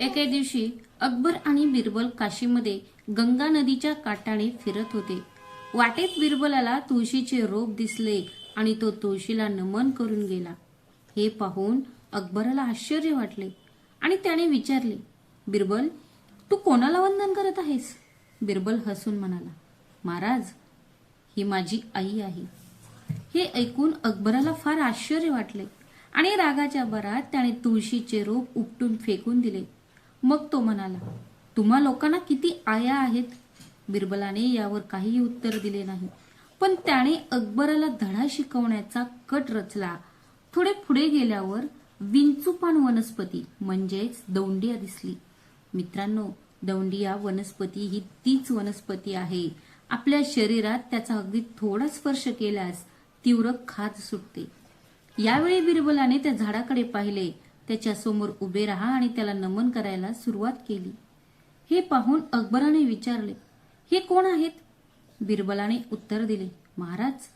एके दिवशी अकबर आणि बिरबल काशीमध्ये गंगा नदीच्या काठाने फिरत होते. वाटेत बिरबलाला तुळशीचे रोप दिसले आणि तो तुळशीला नमन करून गेला. हे पाहून अकबराला आश्चर्य वाटले आणि त्याने विचारले, बिरबल, तू कोणाला वंदन करत आहेस? बिरबल हसून म्हणाला, महाराज, ही माझी आई आहे. हे ऐकून अकबराला फार आश्चर्य वाटले आणि रागाच्या भरात त्याने तुळशीचे रोप उपटून फेकून दिले. मग तो म्हणाला, तुम्हा लोकांना किती आया आहेत? बिरबलाने यावर काहीही उत्तर दिले नाही, पण त्याने अकबराला धडा शिकवण्याचा कट रचला. थोडे पुढे गेल्यावर विंचूपान वनस्पती म्हणजेच दौंडिया दिसली. मित्रांनो, दौंडिया वनस्पती ही तीच वनस्पती आहे. आपल्या शरीरात त्याचा अगदी थोडा स्पर्श केल्यास तीव्र खाज सुटते. यावेळी बिरबलाने त्या झाडाकडे पाहिले. त्याच्या समोर उभे राहा आणि त्याला नमन करायला सुरुवात केली. हे पाहून अकबराने विचारले, हे कोण आहेत? बिरबलाने उत्तर दिले, महाराज,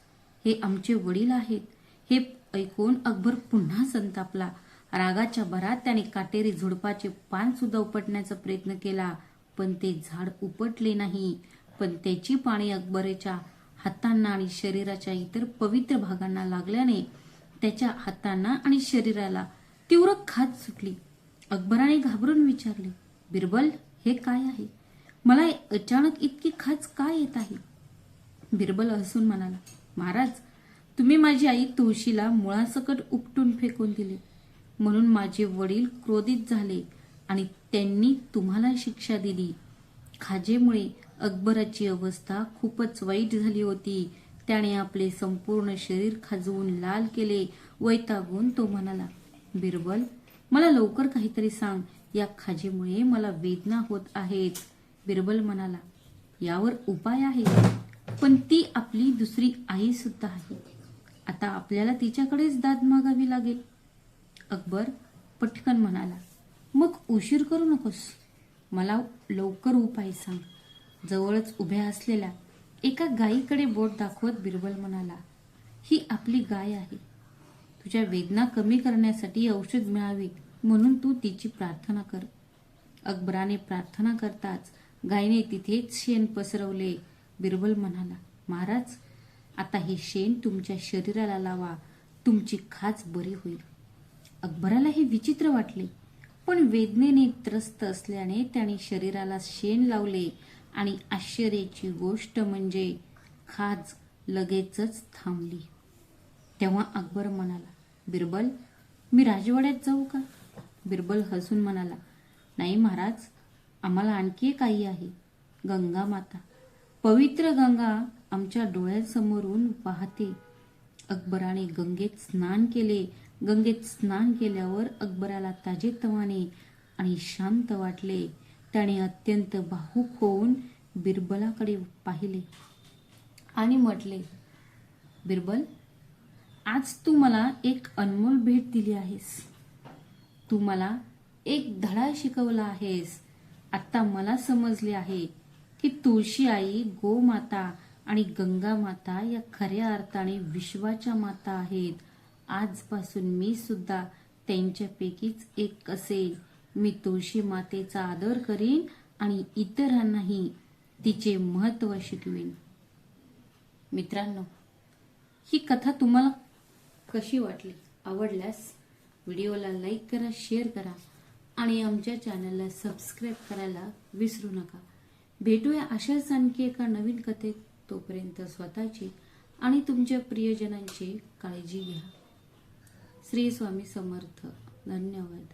हे आमचे वडील आहेत. हे ऐकून अकबर पुन्हा संतापला. रागाच्या भरात त्याने काटेरी झुडपाचे पान सुद्धा उपटण्याचा प्रयत्न केला, पण ते झाड उपटले नाही. पण त्याची पाने अकबराच्या हातांना आणि शरीराच्या इतर पवित्र भागांना लागल्याने त्याच्या हातांना आणि शरीराला तीव्र खाज सुटली. अकबराने घाबरून विचारले, बिरबल, हे काय आहे? मला अचानक इतकी खाज का येत आहे? बिरबल हसून म्हणाला, महाराज, तुम्ही माझी आई तुळशीला मुळासकट उपटून फेकून दिले, म्हणून माझे वडील क्रोधित झाले आणि त्यांनी तुम्हाला शिक्षा दिली. खाजेमुळे अकबराची अवस्था खूपच वाईट झाली होती. त्याने आपले संपूर्ण शरीर खाजवून लाल केले. वैतागून तो म्हणाला, बिरबल, मला लवकर काहीतरी सांग. या खाजेमुळे मला वेदना होत आहेत. बिरबल म्हणाला, यावर उपाय आहे, पण ती आपली दुसरी आई सुद्धा आहे. आता आपल्याला तिच्याकडेच दाद मागावी लागेल. अकबर पटकन म्हणाला, मग उशीर करू नकोस. मला लवकर उपाय सांग. जवळच उभ्या असलेल्या एका गायीकडे बोट दाखवत बिरबल म्हणाला, ही आपली गाय आहे. तुझ्या वेदना कमी करण्यासाठी औषध मिळावे म्हणून तू तिची प्रार्थना कर. अकबराने प्रार्थना करताच गायीने तिथेच शेण पसरवले. बिरबल म्हणाला, महाराज, आता हे शेण तुमच्या शरीराला लावा. तुमची खाज बरी होईल. अकबराला हे विचित्र वाटले, पण वेदनेने त्रस्त असल्याने त्याने शरीराला शेण लावले आणि आश्चर्याची गोष्ट म्हणजे खाज लगेचच थांबली. तेव्हा अकबर म्हणाला, बिरबल, मी राजवाड्यात जाऊ का? बिरबल हसून म्हणाला, नाही महाराज, आम्हाला आणखी एक आई आहे, गंगा माता. पवित्र गंगा आमच्या डोळ्यासमोरून वाहते. अकबराने गंगेत स्नान केले. गंगेत स्नान केल्यावर अकबराला ताजेतवाने आणि शांत वाटले. त्याने अत्यंत भावुक होऊन बिरबलाकडे पाहिले आणि म्हटले, बिरबल, आज तू मला एक अनमोल भेट दिली आहेस. तू मला एक धडा शिकवला आहेस. आता मला समजले आहे की तुळशी आई, गोमाता आणि गंगा माता या खऱ्या अर्थाने विश्वाच्या माता आहेत. आजपासून मी सुद्धा त्यांच्यापैकीच एक असेल. मी तुळशी मातेचा आदर करीन आणि इतरांनाही तिचे महत्त्व शिकवेन. मित्रांनो, ही कथा तुम्हाला कशी वाटली? आवडल्यास व्हिडिओला लाईक करा, शेअर करा आणि आमच्या चॅनलला सबस्क्राईब करायला विसरू नका. भेटूया अशाच आणखी एका नवीन कथेत. तोपर्यंत स्वतःची आणि तुमच्या प्रियजनांची काळजी घ्या. श्री स्वामी समर्थ. धन्यवाद.